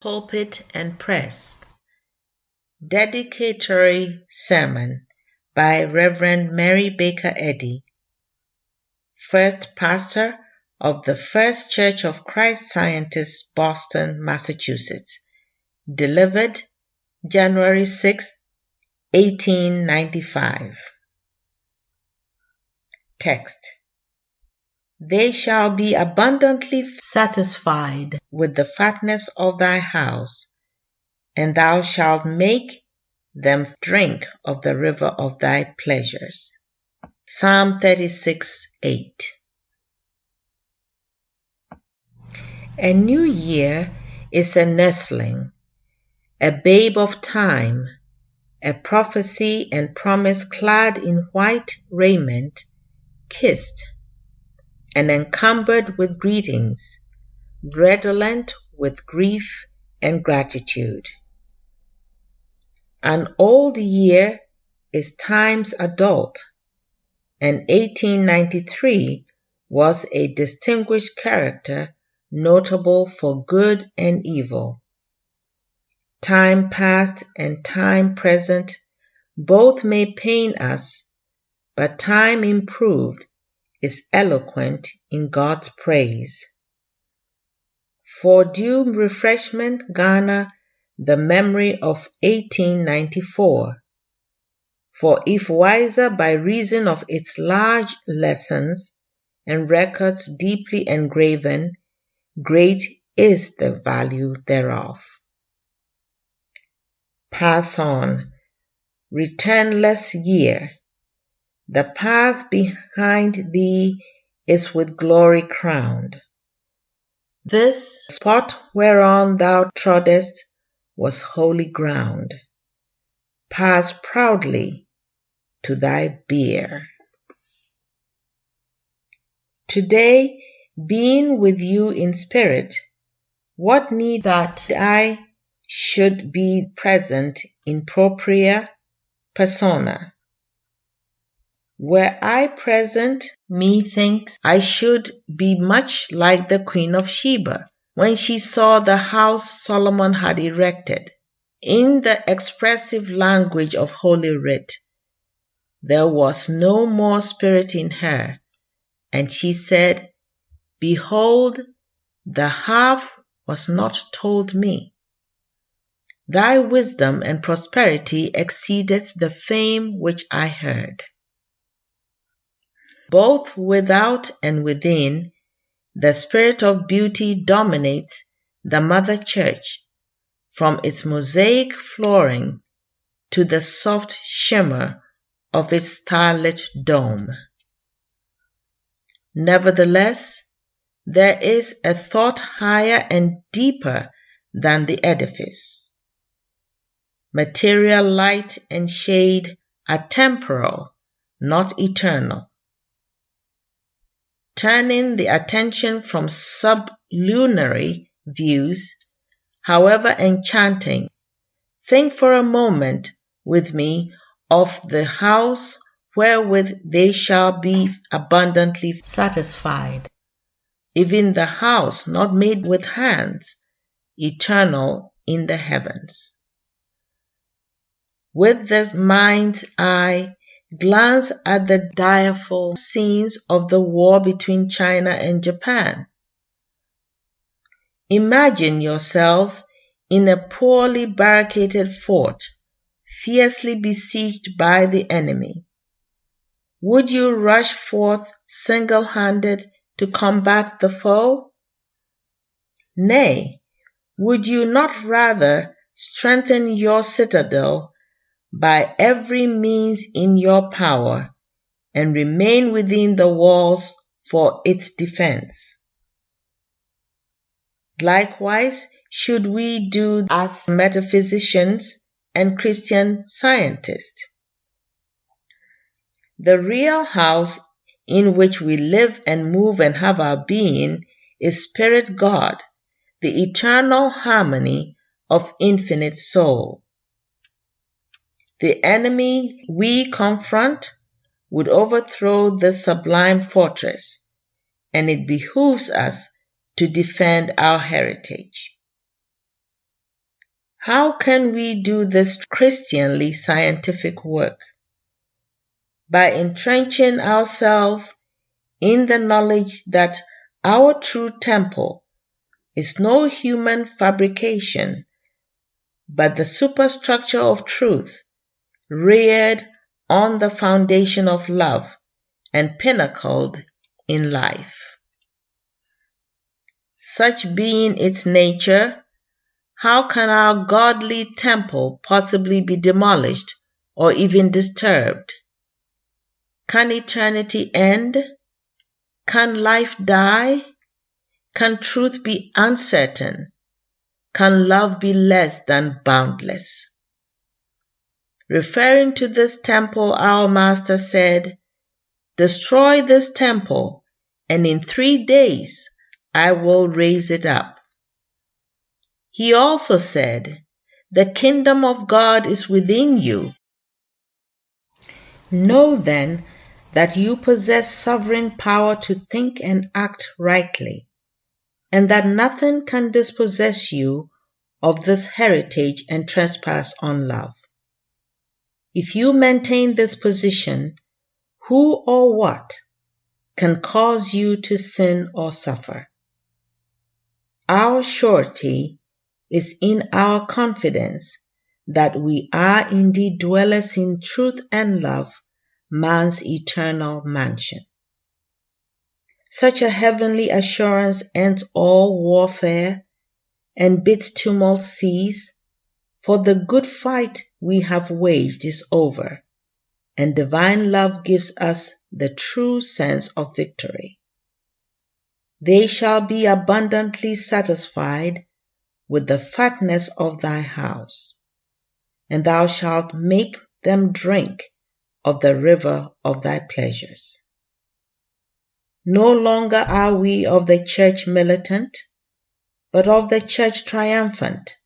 Pulpit and Press. Dedicatory Sermon by Reverend Mary Baker Eddy, first pastor of the First Church of Christ Scientists, Boston, Massachusetts. Delivered January 6, 1895. Text: They shall be abundantly satisfied with the fatness of thy house, and thou shalt make them drink of the river of thy pleasures. Psalm 36:8. A new year is a nursling, a babe of time, a prophecy and promise clad in white raiment, kissed and encumbered with greetings, redolent with grief and gratitude. An old year is time's adult, and 1893 was a distinguished character notable for good and evil. Time past and time present both may pain us, but time improved is eloquent in God's praise. For due refreshment garner the memory of 1894, for if wiser by reason of its large lessons and records deeply engraven, great is the value thereof. Pass on, returnless year, the path behind thee is with glory crowned. This spot whereon thou troddest was holy ground. Pass proudly to thy bier. Today, being with you in spirit, what need that I should be present in propria persona? Were I present, methinks I should be much like the Queen of Sheba, when she saw the house Solomon had erected. In the expressive language of Holy Writ, there was no more spirit in her, and she said, Behold, the half was not told me. Thy wisdom and prosperity exceedeth the fame which I heard. Both without and within, the spirit of beauty dominates the Mother Church, from its mosaic flooring to the soft shimmer of its starlit dome. Nevertheless, there is a thought higher and deeper than the edifice. Material light and shade are temporal, not eternal. Turning the attention from sublunary views, however enchanting, think for a moment with me of the house wherewith they shall be abundantly satisfied, even the house not made with hands, eternal in the heavens. With the mind's eye, glance at the direful scenes of the war between China and Japan. Imagine yourselves in a poorly barricaded fort, fiercely besieged by the enemy. Would you rush forth single-handed to combat the foe? Nay, would you not rather strengthen your citadel by every means in your power, and remain within the walls for its defense? Likewise, should we do as metaphysicians and Christian scientists. The real house in which we live and move and have our being is Spirit God, the eternal harmony of infinite soul. The enemy we confront would overthrow this sublime fortress, and it behooves us to defend our heritage. How can we do this Christianly scientific work? By entrenching ourselves in the knowledge that our true temple is no human fabrication, but the superstructure of truth, reared on the foundation of love and pinnacled in life. Such being its nature, how can our godly temple possibly be demolished or even disturbed? Can eternity end? Can life die? Can truth be uncertain? Can love be less than boundless? Referring to this temple, our Master said, "Destroy this temple, and in 3 days I will raise it up." He also said, "The kingdom of God is within you. Know then that you possess sovereign power to think and act rightly, and that nothing can dispossess you of this heritage and trespass on love. If you maintain this position, who or what can cause you to sin or suffer? Our surety is in our confidence that we are indeed dwellers in truth and love, man's eternal mansion. Such a heavenly assurance ends all warfare and bids tumult cease, for the good fight we have waged is over, and divine love gives us the true sense of victory. They shall be abundantly satisfied with the fatness of thy house, and thou shalt make them drink of the river of thy pleasures. No longer are we of the church militant, but of the church triumphant,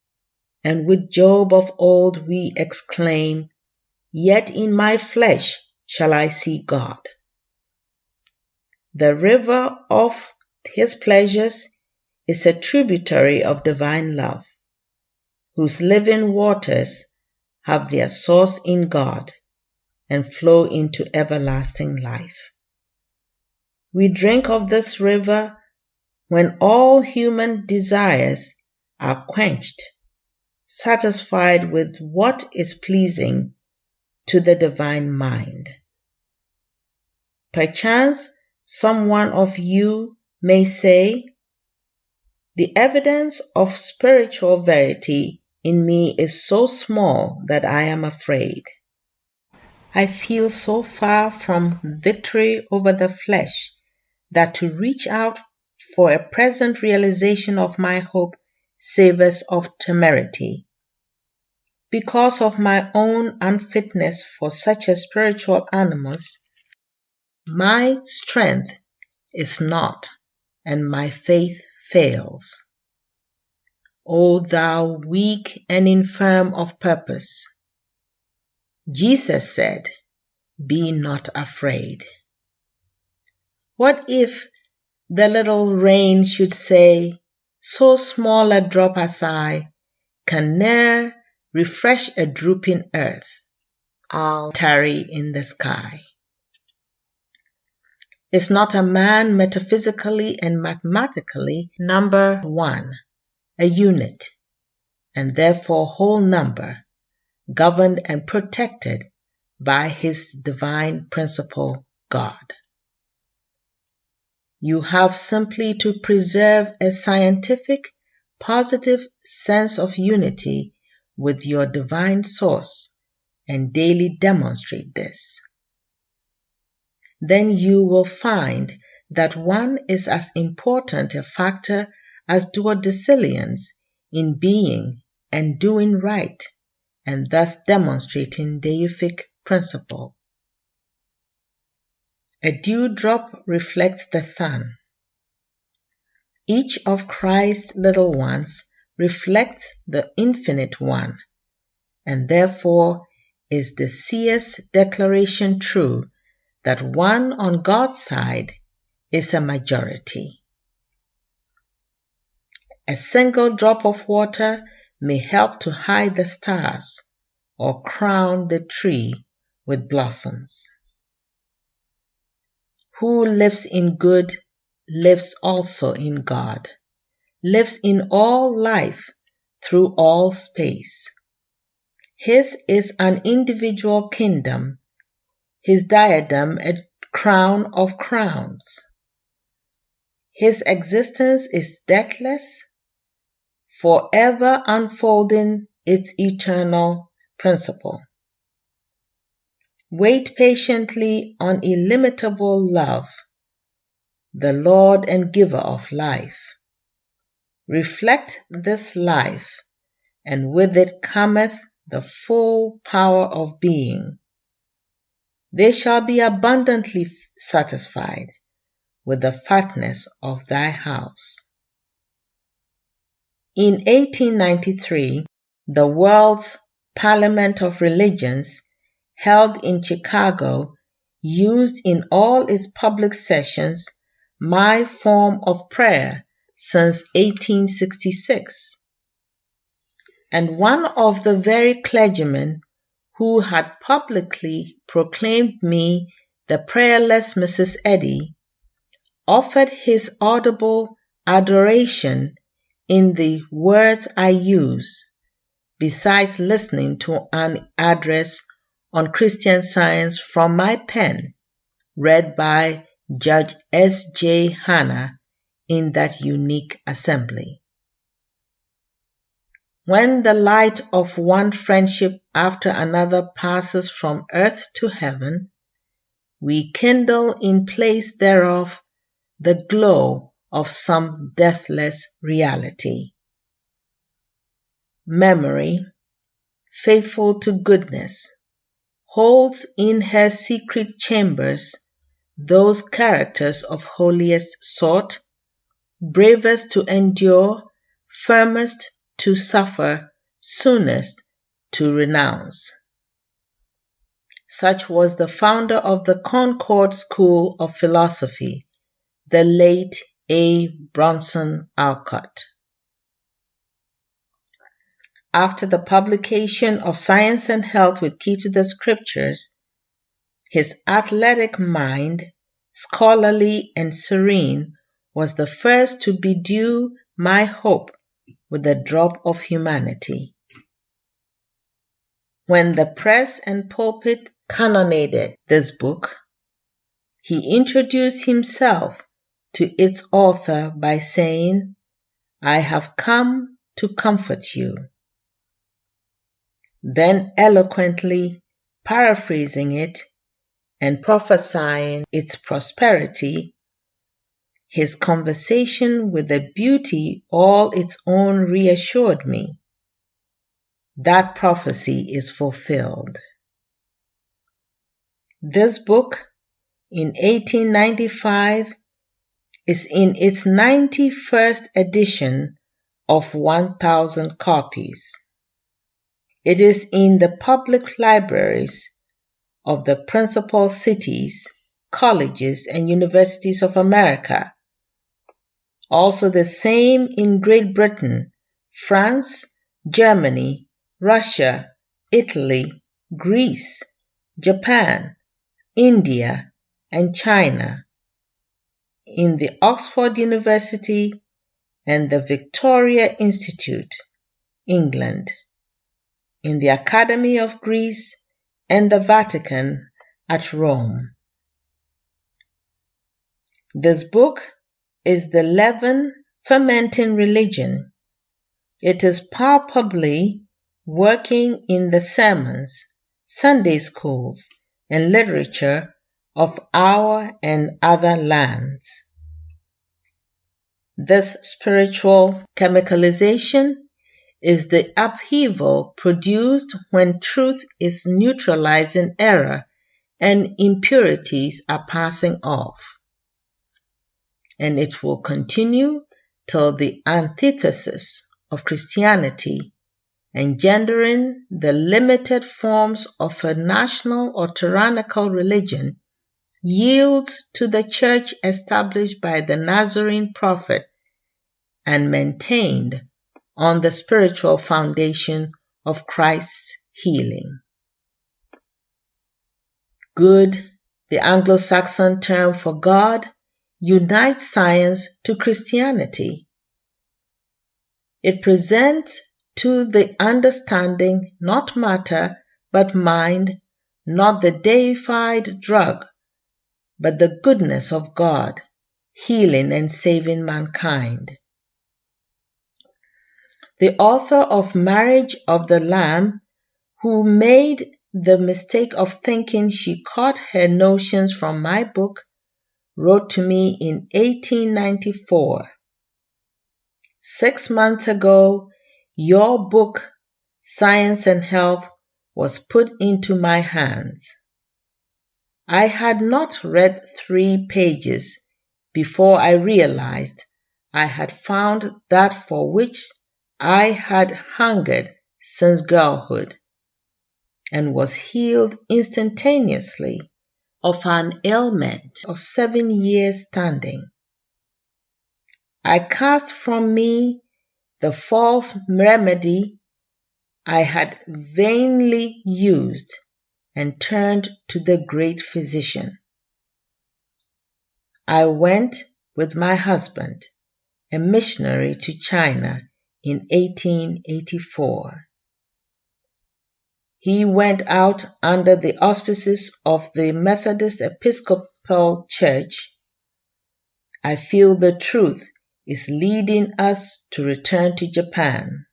and with Job of old we exclaim, "Yet in my flesh shall I see God." The river of his pleasures is a tributary of divine love, whose living waters have their source in God and flow into everlasting life. We drink of this river when all human desires are quenched, satisfied with what is pleasing to the divine mind. Perchance someone of you may say, "The evidence of spiritual verity in me is so small that I am afraid. I feel so far from victory over the flesh that to reach out for a present realization of my hope savors of temerity. Because of my own unfitness for such a spiritual animus, my strength is not, and my faith fails. O thou weak and infirm of purpose!" Jesus said, "Be not afraid." What if the little rain should say, "So small a drop as I can ne'er refresh a drooping earth, I'll tarry in the sky"? Is not a man metaphysically and mathematically number one, a unit, and therefore whole number, governed and protected by his divine principle, God? You have simply to preserve a scientific, positive sense of unity with your divine source and daily demonstrate this. Then you will find that one is as important a factor as duodecillions in being and doing right, and thus demonstrating deific principle. A dewdrop reflects the sun. Each of Christ's little ones reflects the infinite one, and therefore is the seer's declaration true that one on God's side is a majority. A single drop of water may help to hide the stars or crown the tree with blossoms. Who lives in good lives also in God, lives in all life through all space. His is an individual kingdom, his diadem a crown of crowns. His existence is deathless, forever unfolding its eternal principle. Wait patiently on illimitable love, the Lord and giver of life. Reflect this life, and with it cometh the full power of being. They shall be abundantly satisfied with the fatness of thy house. In 1893, the World's Parliament of Religions, held in Chicago, used in all its public sessions my form of prayer since 1866. And one of the very clergymen who had publicly proclaimed me the prayerless Mrs. Eddy offered his audible adoration in the words I use, besides listening to an address on Christian Science from my pen, read by Judge S. J. Hanna in that unique assembly. When the light of one friendship after another passes from earth to heaven, we kindle in place thereof the glow of some deathless reality. Memory, faithful to goodness, holds in her secret chambers those characters of holiest sort, bravest to endure, firmest to suffer, soonest to renounce. Such was the founder of the Concord School of Philosophy, the late A. Bronson Alcott. After the publication of Science and Health with Key to the Scriptures, his athletic mind, scholarly and serene, was the first to bedew my hope with a drop of humanity. When the press and pulpit cannonaded this book, he introduced himself to its author by saying, "I have come to comfort you." Then eloquently paraphrasing it and prophesying its prosperity, his conversation with a beauty all its own reassured me. That prophecy is fulfilled. This book, in 1895, is in its 91st edition of 1,000 copies. It is in the public libraries of the principal cities, colleges, and universities of America. Also the same in Great Britain, France, Germany, Russia, Italy, Greece, Japan, India, and China, in the Oxford University and the Victoria Institute, England, in the Academy of Greece and the Vatican at Rome. This book is the leaven fermenting religion. It is palpably working in the sermons, Sunday schools, and literature of our and other lands. This spiritual chemicalization is the upheaval produced when truth is neutralizing error and impurities are passing off. And it will continue till the antithesis of Christianity, engendering the limited forms of a national or tyrannical religion, yields to the church established by the Nazarene prophet and maintained on the spiritual foundation of Christ's healing. Good, the Anglo-Saxon term for God, unites science to Christianity. It presents to the understanding not matter but mind, not the deified drug, but the goodness of God, healing and saving mankind. The author of Marriage of the Lamb, who made the mistake of thinking she caught her notions from my book, wrote to me in 1894. 6 months ago, your book, Science and Health, was put into my hands. I had not read 3 pages before I realized I had found that for which I had hungered since girlhood, and was healed instantaneously of an ailment of 7 years standing. I cast from me the false remedy I had vainly used and turned to the great physician. I went with my husband, a missionary to China, in 1884. He went out under the auspices of the Methodist Episcopal Church. I feel the truth is leading us to return to Japan.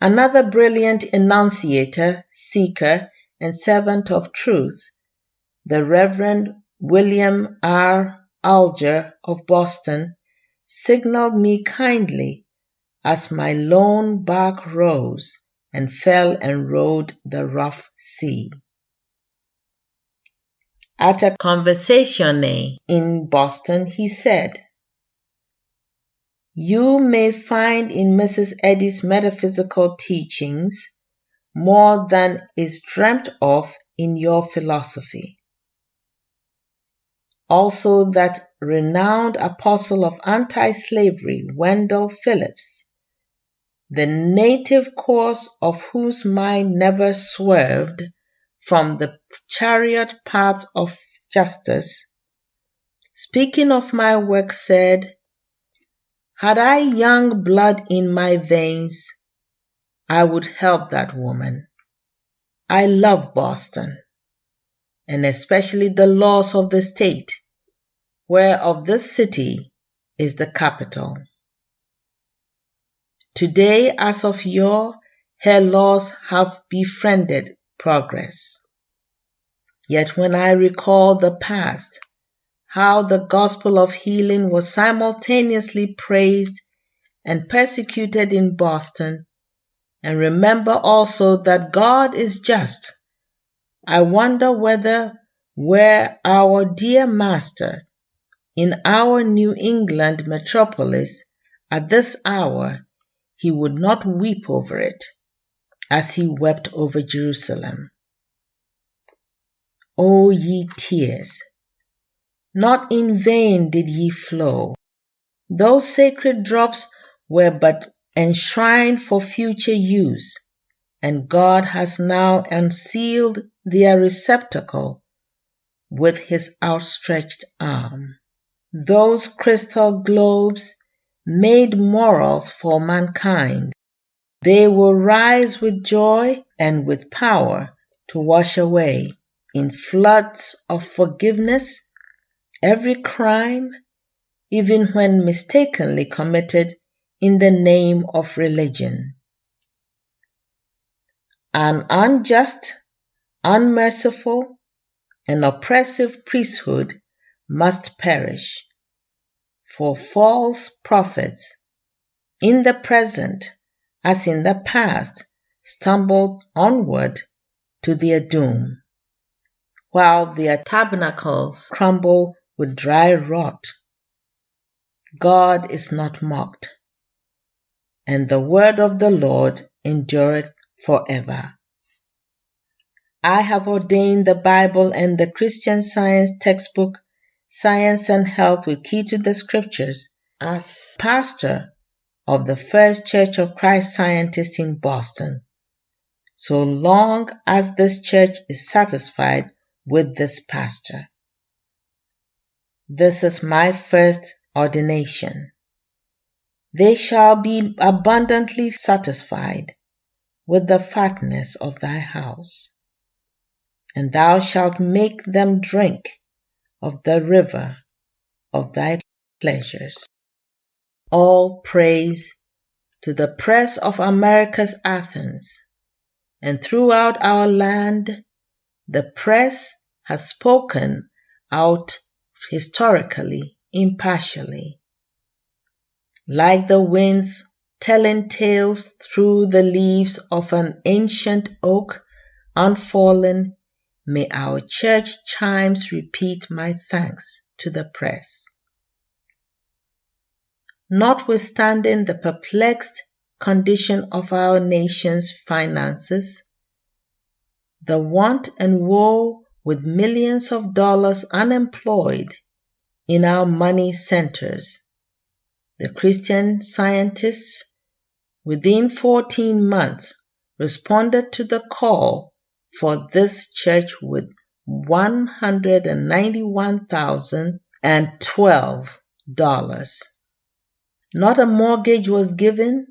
Another brilliant enunciator, seeker, and servant of truth, the Reverend William R. Alger of Boston, signaled me kindly as my lone bark rose and fell and rode the rough sea. At a conversation in Boston, he said, "You may find in Mrs. Eddy's metaphysical teachings more than is dreamt of in your philosophy. Also that renowned apostle of anti-slavery, Wendell Phillips, the native course of whose mind never swerved from the chariot path of justice, speaking of my work said, 'Had I young blood in my veins, I would help that woman. I love Boston, and especially the laws of the state, whereof this city is the capital. Today, as of yore, her laws have befriended progress. Yet when I recall the past, how the gospel of healing was simultaneously praised and persecuted in Boston, and remember also that God is just, I wonder whether, were our dear Master in our New England metropolis at this hour, he would not weep over it, as he wept over Jerusalem. O ye tears, not in vain did ye flow. Those sacred drops were but enshrined for future use, and God has now unsealed their receptacle with his outstretched arm. Those crystal globes made morals for mankind. They will rise with joy and with power to wash away, in floods of forgiveness, every crime, even when mistakenly committed in the name of religion. An unjust, unmerciful, and oppressive priesthood must perish, for false prophets, in the present as in the past, stumbled onward to their doom, while their tabernacles crumble with dry rot. God is not mocked, and the word of the Lord endureth forever. I have ordained the Bible and the Christian Science textbook, Science and Health with Key to the Scriptures, as pastor of the First Church of Christ Scientists in Boston, so long as this church is satisfied with this pastor. This is my first ordination. They shall be abundantly satisfied with the fatness of thy house, and thou shalt make them drink of the river of thy pleasures. All praise to the press of America's Athens, and throughout our land the press has spoken out historically, impartially. Like the winds telling tales through the leaves of an ancient oak unfallen, may our church chimes repeat my thanks to the press. Notwithstanding the perplexed condition of our nation's finances, the want and woe with millions of dollars unemployed in our money centers, the Christian Scientists within 14 months responded to the call for this church with $191,012. Not a mortgage was given,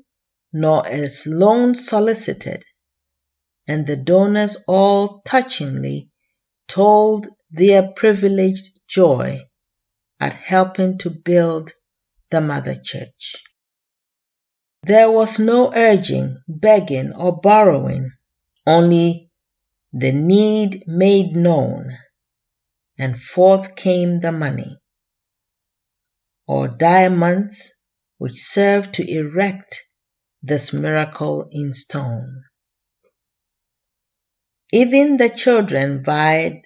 nor a loan solicited, and the donors all touchingly told their privileged joy at helping to build the mother church. There was no urging, begging, or borrowing, only the need made known, and forth came the money, or diamonds, which served to erect this miracle in stone. Even the children vied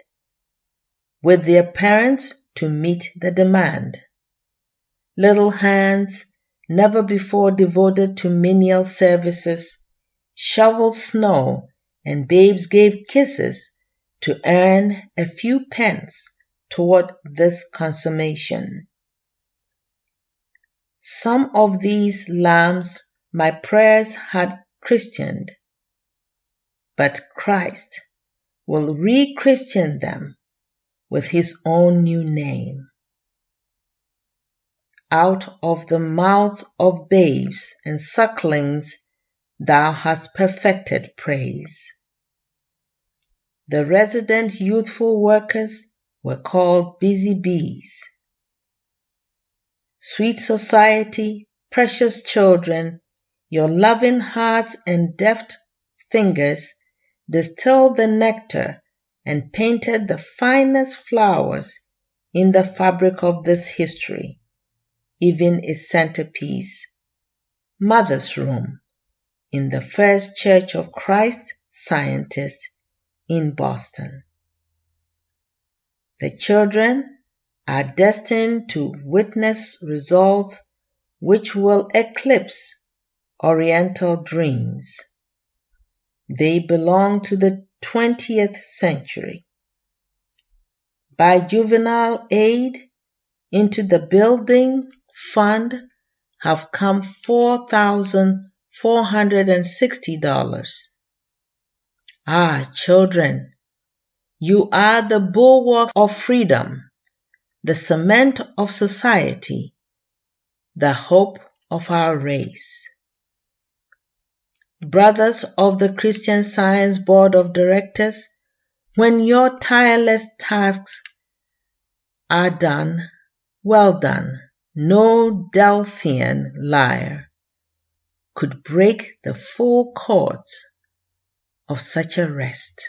with their parents to meet the demand. Little hands, never before devoted to menial services, shoveled snow, and babes gave kisses to earn a few pence toward this consummation. Some of these lambs my prayers had christened, but Christ will re-christian them with his own new name. Out of the mouths of babes and sucklings thou hast perfected praise. The resident youthful workers were called busy bees. Sweet society, precious children, your loving hearts and deft fingers distilled the nectar and painted the finest flowers in the fabric of this history, even its centerpiece, Mother's Room, in the First Church of Christ Scientists in Boston. The children are destined to witness results which will eclipse Oriental dreams. They belong to the 20th century. By juvenile aid into the building fund have come $4,460. Ah, children, you are the bulwarks of freedom, the cement of society, the hope of our race. Brothers of the Christian Science Board of Directors, when your tireless tasks are done, well done. No Delphian lyre could break the full chords of such a rest.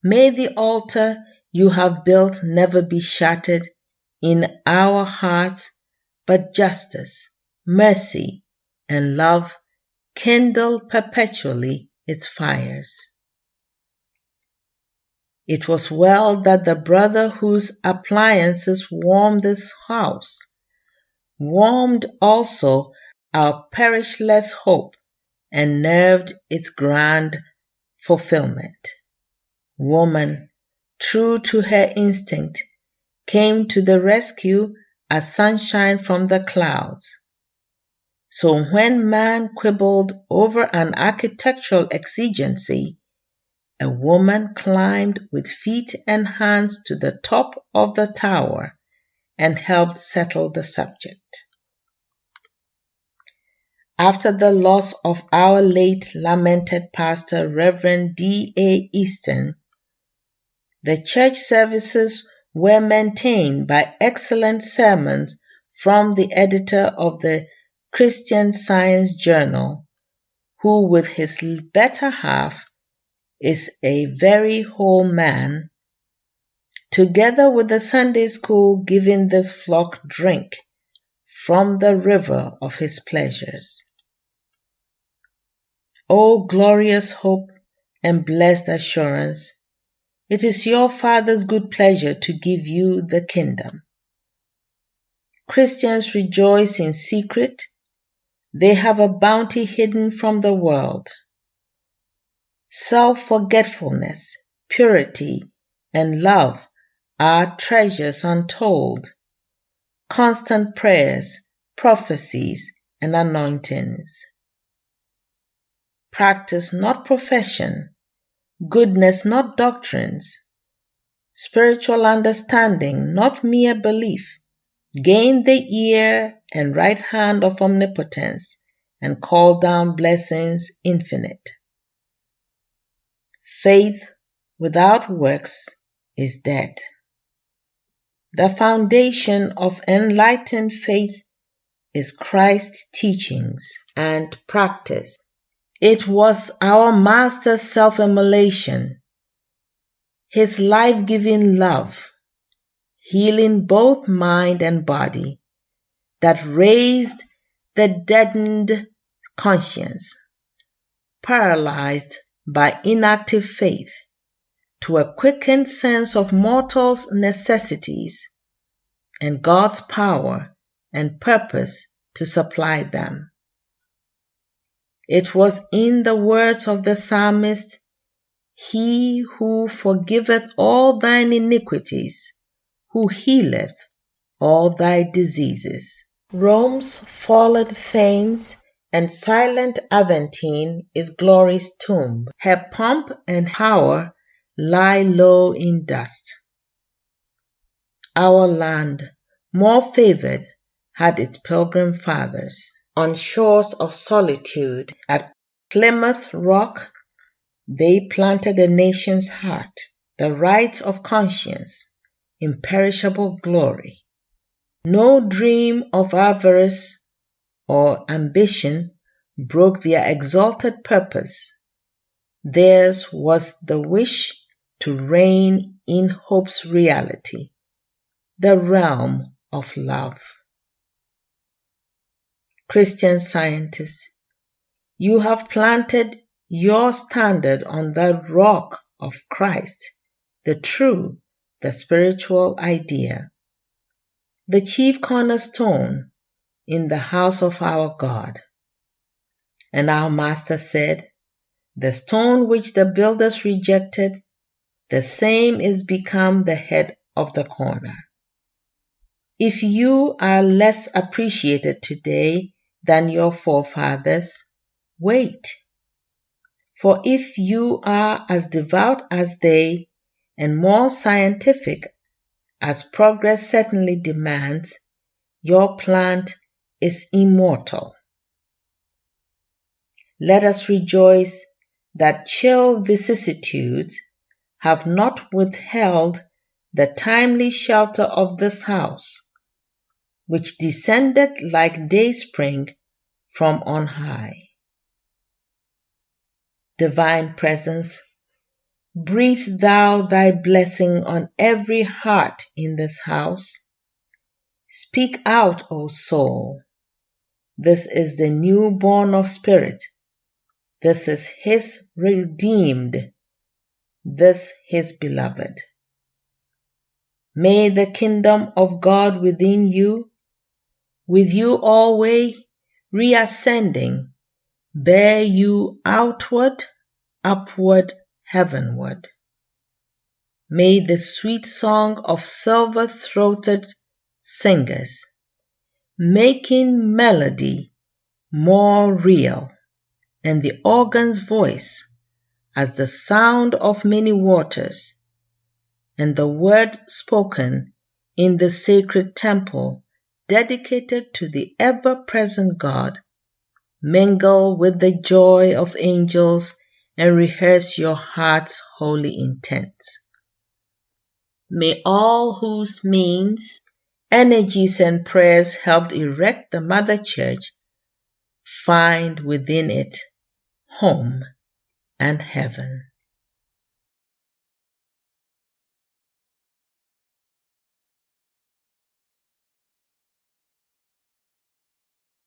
May the altar you have built never be shattered in our hearts, but justice, mercy, and love kindle perpetually its fires. It was well that the brother whose appliances warmed this house warmed also our perishless hope and nerved its grand fulfillment. Woman, true to her instinct, came to the rescue as sunshine from the clouds. So when man quibbled over an architectural exigency, a woman climbed with feet and hands to the top of the tower and helped settle the subject. After the loss of our late lamented pastor, Reverend D.A. Easton, the church services were maintained by excellent sermons from the editor of the Christian Science Journal, who with his better half is a very whole man, together with the Sunday school giving this flock drink from the river of his pleasures. O glorious hope and blessed assurance, it is your Father's good pleasure to give you the kingdom. Christians rejoice in secret. They have a bounty hidden from the world. Self-forgetfulness, purity, and love are treasures untold. Constant prayers, prophecies, and anointings. Practice not profession, goodness not doctrines, spiritual understanding not mere belief. Gain the ear and right hand of omnipotence and call down blessings infinite. Faith without works is dead. The foundation of enlightened faith is Christ's teachings and practice. It was our Master's self-immolation, his life-giving love, healing both mind and body, that raised the deadened conscience, paralyzed by inactive faith, to a quickened sense of mortals' necessities and God's power and purpose to supply them. It was in the words of the psalmist, "He who forgiveth all thine iniquities, who healeth all thy diseases." Rome's fallen fanes and silent Aventine is glory's tomb. Her pomp and power lie low in dust. Our land, more favored, had its pilgrim fathers. On shores of solitude, at Plymouth Rock, they planted a nation's heart, the rights of conscience, imperishable glory. No dream of avarice or ambition broke their exalted purpose. Theirs was the wish to reign in hope's reality, the realm of love. Christian Scientists, you have planted your standard on the rock of Christ, the true, the spiritual idea, the chief cornerstone in the house of our God. And our Master said, "The stone which the builders rejected, the same is become the head of the corner." If you are less appreciated today than your forefathers, wait. For if you are as devout as they and more scientific, as progress certainly demands, your plant is immortal. Let us rejoice that chill vicissitudes have not withheld the timely shelter of this house, which descended like dayspring from on high. Divine Presence, breathe thou thy blessing on every heart in this house. Speak out, O soul. This is the newborn of spirit. This is his redeemed. This his beloved. May the kingdom of God within you, with you always reascending, bear you outward, upward, heavenward. May the sweet song of silver-throated singers, making melody more real, and the organ's voice as the sound of many waters, and the word spoken in the sacred temple dedicated to the ever-present God, mingle with the joy of angels and rehearse your heart's holy intent. May all whose means, energies, and prayers helped erect the Mother Church find within it home and heaven.